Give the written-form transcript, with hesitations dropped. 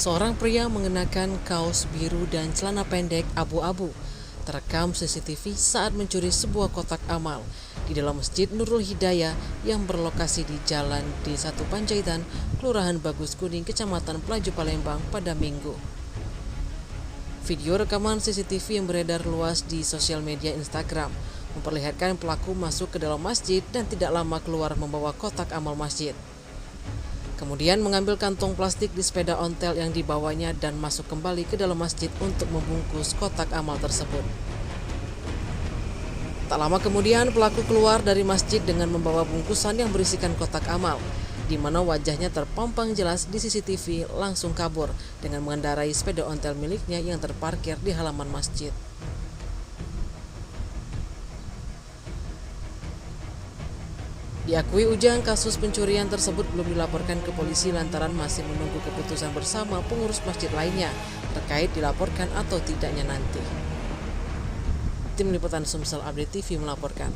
Seorang pria mengenakan kaos biru dan celana pendek abu-abu terekam CCTV saat mencuri sebuah kotak amal di dalam Masjid Nurul Hidayah yang berlokasi di Jalan D1 Panjaitan, Kelurahan Bagus Kuning, Kecamatan Pelaju Palembang pada Minggu. Video rekaman CCTV yang beredar luas di sosial media Instagram memperlihatkan pelaku masuk ke dalam masjid dan tidak lama keluar membawa kotak amal masjid. Kemudian mengambil kantong plastik di sepeda ontel yang dibawanya dan masuk kembali ke dalam masjid untuk membungkus kotak amal tersebut. Tak lama kemudian pelaku keluar dari masjid dengan membawa bungkusan yang berisikan kotak amal, di mana wajahnya terpampang jelas di CCTV, langsung kabur dengan mengendarai sepeda ontel miliknya yang terparkir di halaman masjid. Diakui Ujang, kasus pencurian tersebut belum dilaporkan ke polisi lantaran masih menunggu keputusan bersama pengurus masjid lainnya terkait dilaporkan atau tidaknya nanti. Tim Liputan Sumsel Update TV melaporkan.